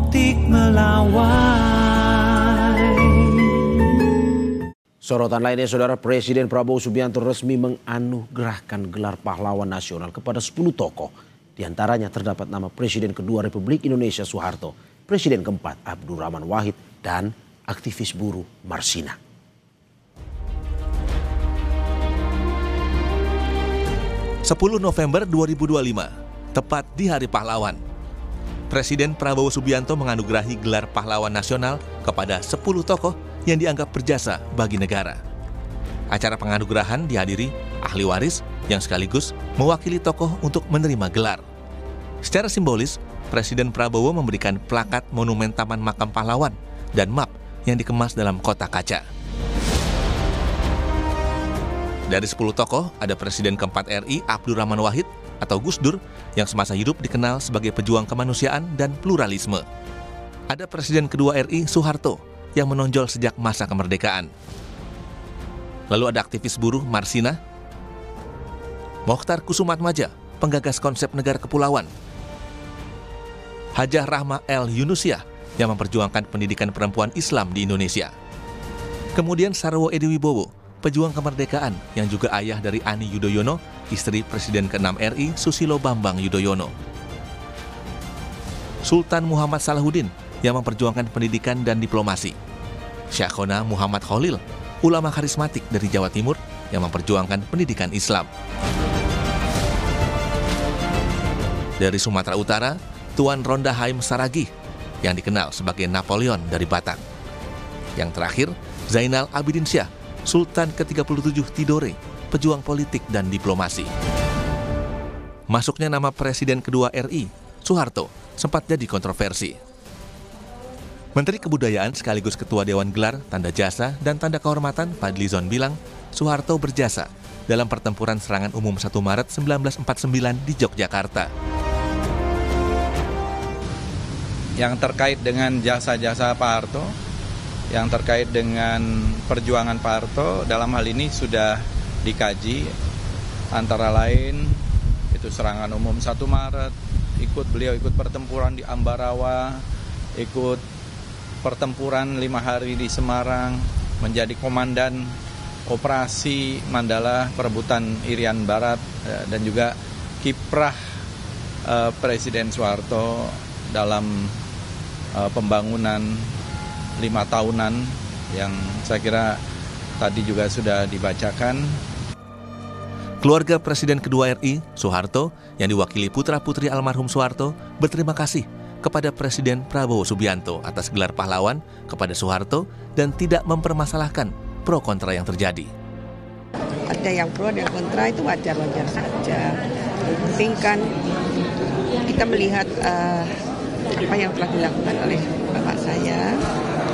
optik melawai. Sorotan lainnya, Saudara, Presiden Prabowo Subianto resmi menganugerahkan gelar pahlawan nasional kepada 10 tokoh. Di antaranya terdapat nama Presiden kedua Republik Indonesia Soeharto, Presiden keempat Abdurrahman Wahid, dan aktivis buruh Marsina. November 2025, tepat di Hari Pahlawan, Presiden Prabowo Subianto menganugerahi gelar pahlawan nasional kepada 10 tokoh yang dianggap berjasa bagi negara. Acara penganugerahan dihadiri ahli waris yang sekaligus mewakili tokoh untuk menerima gelar. Secara simbolis, Presiden Prabowo memberikan plakat monumen Taman Makam Pahlawan dan map yang dikemas dalam kotak kaca. Dari 10 tokoh, ada Presiden keempat RI Abdurrahman Wahid atau Gus Dur yang semasa hidup dikenal sebagai pejuang kemanusiaan dan pluralisme. Ada Presiden kedua RI Soeharto yang menonjol sejak masa kemerdekaan. Lalu ada aktivis buruh Marsina, Mokhtar Kusumatmaja, penggagas konsep negara kepulauan, Hajah Rahma El Yunusiah yang memperjuangkan pendidikan perempuan Islam di Indonesia. Kemudian Sarwo Edi Wibowo, pejuang kemerdekaan yang juga ayah dari Ani Yudhoyono, istri Presiden ke-6 RI Susilo Bambang Yudhoyono. Sultan Muhammad Salahuddin yang memperjuangkan pendidikan dan diplomasi. Syekhona Muhammad Khalil, ulama karismatik dari Jawa Timur yang memperjuangkan pendidikan Islam. Dari Sumatera Utara, Tuan Ronda Haim Saragih yang dikenal sebagai Napoleon dari Batak. Yang terakhir, Zainal Abidin Syah, Sultan ke-37 Tidore, pejuang politik dan diplomasi. Masuknya nama Presiden kedua RI, Soeharto, sempat jadi kontroversi. Menteri Kebudayaan sekaligus Ketua Dewan Gelar, Tanda Jasa, dan Tanda Kehormatan Fadlizon bilang Soeharto berjasa dalam pertempuran serangan umum 1 Maret 1949 di Yogyakarta. Yang terkait dengan jasa-jasa Pak Harto, yang terkait dengan perjuangan Pak Harto, dalam hal ini sudah dikaji, antara lain itu serangan umum 1 Maret, beliau ikut pertempuran di Ambarawa, ikut pertempuran 5 hari di Semarang, menjadi komandan operasi Mandala perebutan Irian Barat, dan juga kiprah Presiden Soeharto dalam pembangunan 5 tahunan yang saya kira tadi juga sudah dibacakan. Keluarga Presiden kedua RI, Soeharto, yang diwakili putra-putri almarhum Soeharto, berterima kasih kepada Presiden Prabowo Subianto atas gelar pahlawan kepada Soeharto dan tidak mempermasalahkan pro kontra yang terjadi. Ada yang pro dan kontra, itu wajar-wajar saja. Yang penting kan kita melihat apa yang telah dilakukan oleh bapak saya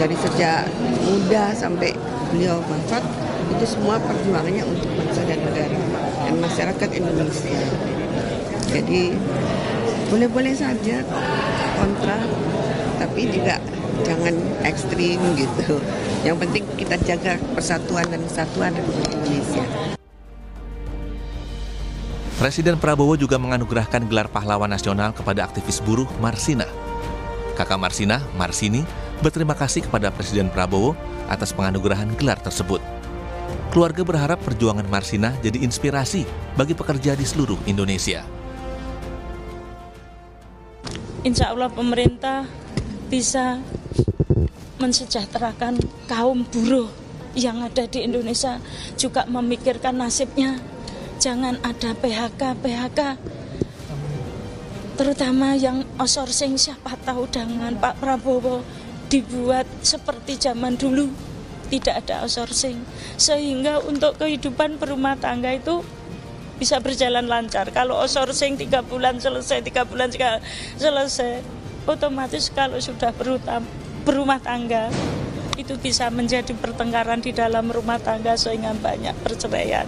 dari sejak muda sampai beliau wafat, itu semua perjuangannya untuk bangsa dan negara dan masyarakat Indonesia. Jadi boleh-boleh saja kontra, tapi juga jangan ekstrim gitu. Yang penting kita jaga persatuan dan kesatuan Republik Indonesia. Presiden Prabowo juga menganugerahkan gelar pahlawan nasional kepada aktivis buruh Marsina. Kakak Marsina, Marsini, berterima kasih kepada Presiden Prabowo atas penganugerahan gelar tersebut. Keluarga berharap perjuangan Marsina jadi inspirasi bagi pekerja di seluruh Indonesia. Insya Allah pemerintah bisa mensejahterakan kaum buruh yang ada di Indonesia, juga memikirkan nasibnya. Jangan ada PHK, terutama yang outsourcing. Siapa tahu dengan Pak Prabowo dibuat seperti zaman dulu, tidak ada outsourcing, sehingga untuk kehidupan berumah tangga itu bisa berjalan lancar. Kalau outsourcing 3 bulan selesai, 3 bulan selesai, otomatis kalau sudah berumah tangga itu bisa menjadi pertengkaran di dalam rumah tangga sehingga banyak perceraian.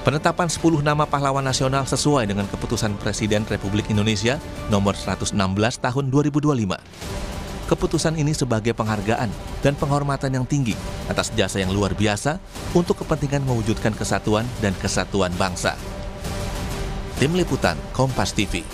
Penetapan 10 nama pahlawan nasional sesuai dengan keputusan Presiden Republik Indonesia nomor 116 tahun 2025. Keputusan ini sebagai penghargaan dan penghormatan yang tinggi atas jasa yang luar biasa untuk kepentingan mewujudkan kesatuan dan kesatuan bangsa. Tim Liputan Kompas TV.